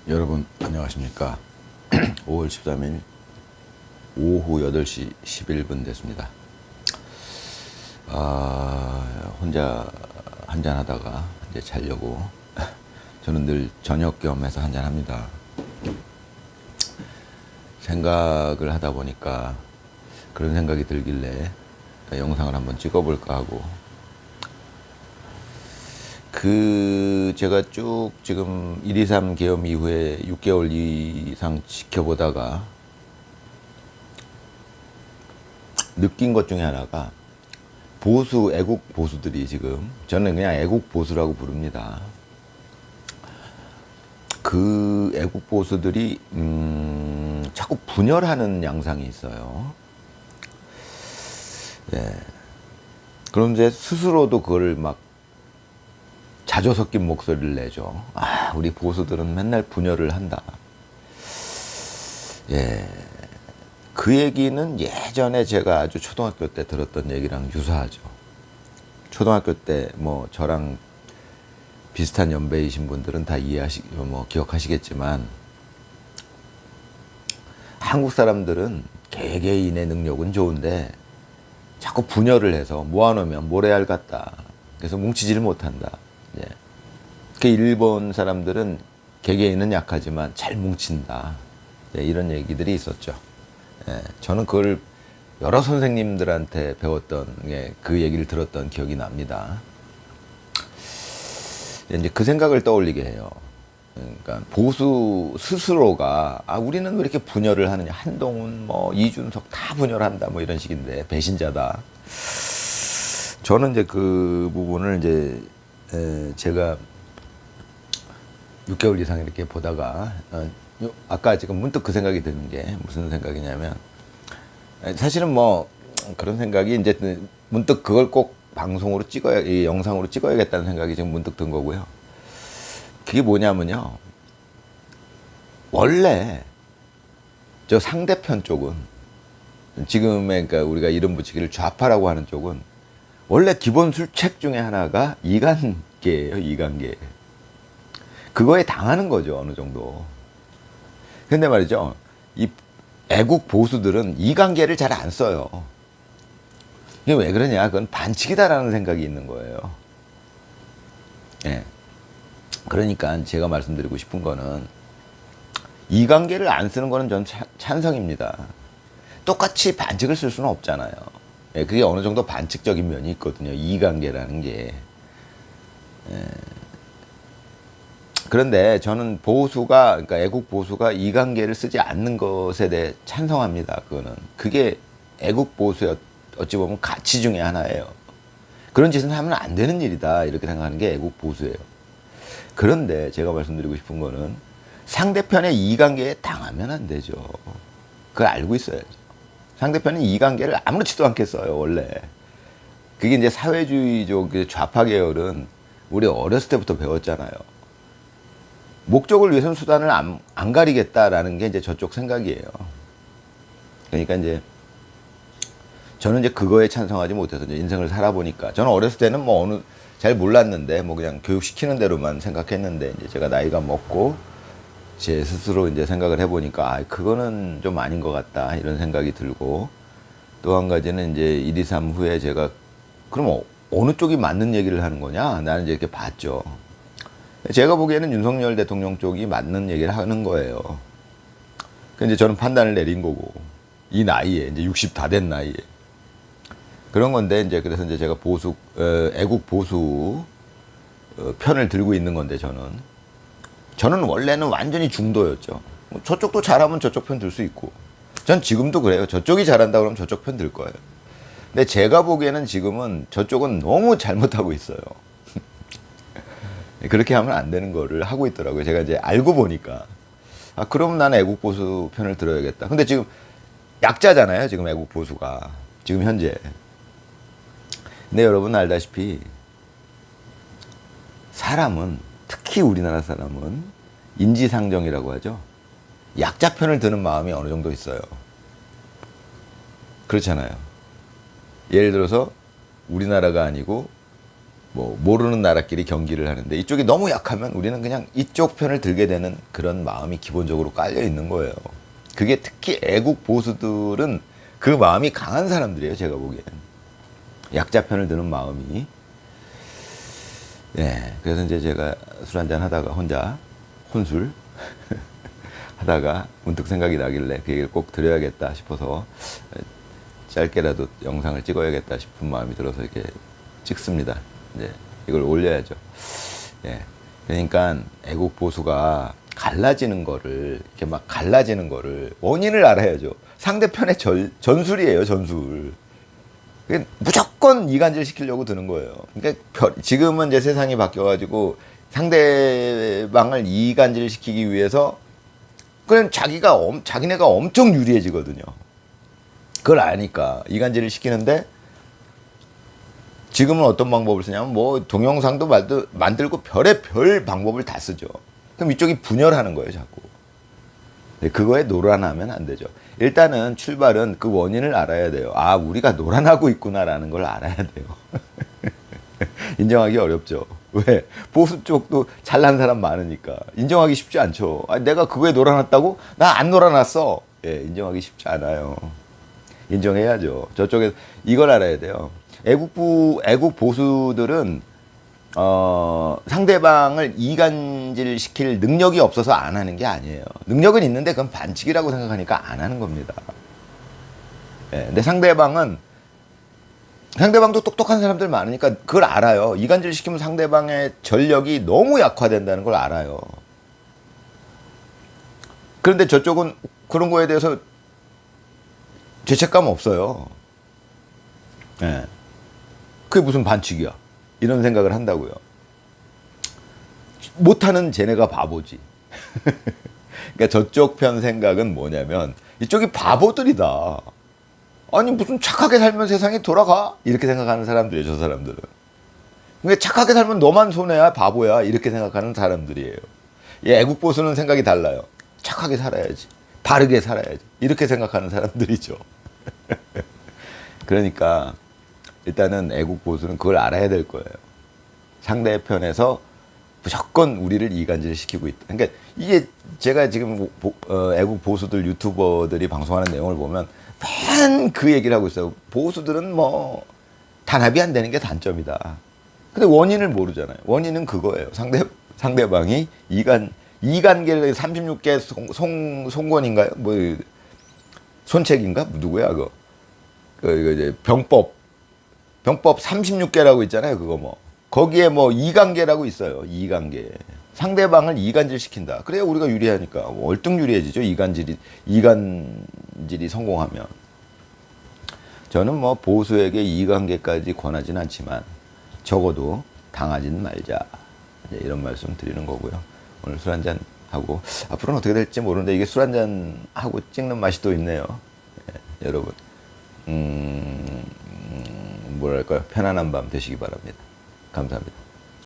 여러분 안녕하십니까. 5월 13일 오후 8시 11분 됐습니다. 혼자 한잔하다가 이제 자려고. 저는 늘 저녁 겸해서 한잔합니다. 생각을 하다 보니까 그런 생각이 들길래 영상을 한번 찍어볼까 하고, 제가 쭉 지금 1.23 계엄 이후에 6개월 이상 지켜보다가 느낀 것 중에 하나가, 애국 보수들이 지금, 저는 그냥 애국 보수라고 부릅니다. 그 애국 보수들이 자꾸 분열하는 양상이 있어요. 예. 그런데 스스로도 그걸 막 자조 섞인 목소리를 내죠. 우리 보수들은 맨날 분열을 한다. 예. 그 얘기는 예전에 제가 아주 초등학교 때 들었던 얘기랑 유사하죠. 초등학교 때 저랑 비슷한 연배이신 분들은 다 기억하시겠지만, 한국 사람들은 개개인의 능력은 좋은데 자꾸 분열을 해서 모아놓으면 모래알 같다. 그래서 뭉치지를 못한다. 예. 그 일본 사람들은 개개인은 약하지만 잘 뭉친다. 예, 이런 얘기들이 있었죠. 예, 저는 그걸 여러 선생님들한테 배웠던, 그 얘기를 들었던 기억이 납니다. 이제 그 생각을 떠올리게 해요. 그러니까 보수 스스로가 우리는 왜 이렇게 분열을 하느냐. 한동훈, 이준석 다 분열한다. 이런 식인데 배신자다. 저는 이제 그 부분을 제가 6개월 이상 이렇게 보다가 아까 지금 문득 그 생각이 드는 게 무슨 생각이냐면, 사실은 그런 생각이 이제 문득 그걸 꼭 방송으로 이 영상으로 찍어야겠다는 생각이 지금 문득 든 거고요. 그게 뭐냐면요, 원래 저 상대편 쪽은, 지금의, 그러니까 우리가 이름 붙이기를 좌파라고 하는 쪽은, 원래 기본 술책 중에 하나가 이간계예요. 이간계. 그거에 당하는 거죠, 어느 정도. 근데 말이죠, 이 애국 보수들은 이간계를 잘 안 써요. 이게 왜 그러냐? 그건 반칙이다라는 생각이 있는 거예요. 예. 그러니까 제가 말씀드리고 싶은 거는, 이관계를 안 쓰는 거는 전 찬성입니다. 똑같이 반칙을 쓸 수는 없잖아요. 예, 그게 어느 정도 반칙적인 면이 있거든요. 이관계라는 게. 예. 그런데 저는 그러니까 애국 보수가 이관계를 쓰지 않는 것에 대해 찬성합니다. 그게 애국 보수의 어찌 보면 가치 중에 하나예요. 그런 짓은 하면 안 되는 일이다, 이렇게 생각하는 게 애국 보수예요. 그런데 제가 말씀드리고 싶은 거는, 상대편의 이관계에 당하면 안 되죠. 그걸 알고 있어야죠. 상대편은 이관계를 아무렇지도 않게 써요, 원래. 그게 이제 사회주의적 좌파 계열은 우리 어렸을 때부터 배웠잖아요. 목적을 위해서는 수단을 안 가리겠다라는 게 이제 저쪽 생각이에요. 그러니까 이제 저는 이제 그거에 찬성하지 못해서 이제 인생을 살아보니까, 저는 어렸을 때는 잘 몰랐는데 그냥 교육시키는 대로만 생각했는데, 이제 제가 나이가 먹고 제 스스로 이제 생각을 해보니까 그거는 좀 아닌 것 같다, 이런 생각이 들고, 또 한 가지는 이제 1.23 후에 제가 그럼 어느 쪽이 맞는 얘기를 하는 거냐, 나는 이제 이렇게 봤죠. 제가 보기에는 윤석열 대통령 쪽이 맞는 얘기를 하는 거예요. 근데 저는 판단을 내린 거고, 이 나이에 이제 60 다 된 나이에 그런 건데, 이제 그래서 이제 제가 애국 보수 편을 들고 있는 건데, 저는 원래는 완전히 중도였죠. 저쪽도 잘하면 저쪽 편 들 수 있고, 전 지금도 그래요. 저쪽이 잘한다 그러면 저쪽 편 들 거예요. 근데 제가 보기에는 지금은 저쪽은 너무 잘못하고 있어요. 그렇게 하면 안 되는 거를 하고 있더라고요. 제가 이제 알고 보니까, 그러면 나는 애국 보수 편을 들어야겠다. 근데 지금 약자잖아요, 지금 애국 보수가 지금 현재. 근데 여러분 알다시피, 사람은, 특히 우리나라 사람은 인지상정이라고 하죠. 약자 편을 드는 마음이 어느 정도 있어요. 그렇잖아요. 예를 들어서 우리나라가 아니고 뭐 모르는 나라끼리 경기를 하는데 이쪽이 너무 약하면 우리는 그냥 이쪽 편을 들게 되는 그런 마음이 기본적으로 깔려 있는 거예요. 그게 특히 애국 보수들은 그 마음이 강한 사람들이에요. 제가 보기엔 약자 편을 드는 마음이. 예, 그래서 이제 제가 술 한잔 하다가 혼자 혼술 하다가 문득 생각이 나길래 그 얘기를 꼭 드려야겠다 싶어서 짧게라도 영상을 찍어야겠다 싶은 마음이 들어서 이렇게 찍습니다. 이제 이걸 올려야죠. 예. 그러니까 애국 보수가 갈라지는 거를 이렇게 막 갈라지는 거를 원인을 알아야죠. 상대편의 전술이에요, 전술. 무조건 이간질 시키려고 드는 거예요. 그러니까 지금은 이제 세상이 바뀌어가지고 상대방을 이간질 시키기 위해서 그냥 자기네가 엄청 유리해지거든요. 그걸 아니까 이간질을 시키는데 지금은 어떤 방법을 쓰냐면 뭐 동영상도 만들고 별의별 방법을 다 쓰죠. 그럼 이쪽이 분열하는 거예요, 자꾸. 그거에 노란하면 안 되죠. 일단은 출발은 그 원인을 알아야 돼요. 아, 우리가 노란하고 있구나라는 걸 알아야 돼요. 인정하기 어렵죠. 왜? 보수 쪽도 잘난 사람 많으니까 인정하기 쉽지 않죠. 아, 내가 그거에 놀아놨다고? 나 안 놀아놨어. 예, 인정하기 쉽지 않아요. 인정해야죠. 저쪽에 이걸 알아야 돼요. 애국 보수들은 상대방을 이간질 시킬 능력이 없어서 안 하는 게 아니에요. 능력은 있는데 그건 반칙이라고 생각하니까 안 하는 겁니다. 예, 근데 상대방도 똑똑한 사람들 많으니까 그걸 알아요. 이간질 시키면 상대방의 전력이 너무 약화된다는 걸 알아요. 그런데 저쪽은 그런 거에 대해서 죄책감 없어요. 예. 그게 무슨 반칙이야. 이런 생각을 한다고요. 못하는 쟤네가 바보지. 그러니까 저쪽 편 생각은 뭐냐면 이쪽이 바보들이다. 아니 무슨 착하게 살면 세상이 돌아가? 이렇게 생각하는 사람들이에요. 저 사람들은. 그러니까 착하게 살면 너만 손해야 바보야 이렇게 생각하는 사람들이에요. 이 애국보수는 생각이 달라요. 착하게 살아야지. 바르게 살아야지. 이렇게 생각하는 사람들이죠. 그러니까 일단은 애국보수는 그걸 알아야 될 거예요. 상대편에서 무조건 우리를 이간질시키고 있다. 그러니까 이게 제가 지금 애국보수들 유튜버들이 방송하는 내용을 보면 맨 그 얘기를 하고 있어요. 보수들은 뭐 단합이 안 되는 게 단점이다. 근데 원인을 모르잖아요. 원인은 그거예요. 상대방이 이간계를 36개 송권인가요? 뭐 손책인가? 누구야 그거? 그 이제 병법 36개라고 있잖아요. 그거 뭐 거기에 뭐 이간계라고 있어요. 이간계. 상대방을 이간질 시킨다. 그래야 우리가 유리하니까 월등 유리해지죠. 이간질이 성공하면. 저는 뭐 보수에게 이간계까지 권하진 않지만 적어도 당하진 말자. 이런 말씀 드리는 거고요. 오늘 술 한잔 하고 앞으로는 어떻게 될지 모르는데 이게 술 한잔 하고 찍는 맛이 또 있네요. 예, 여러분. 뭐랄까요? 편안한 밤 되시기 바랍니다. 감사합니다.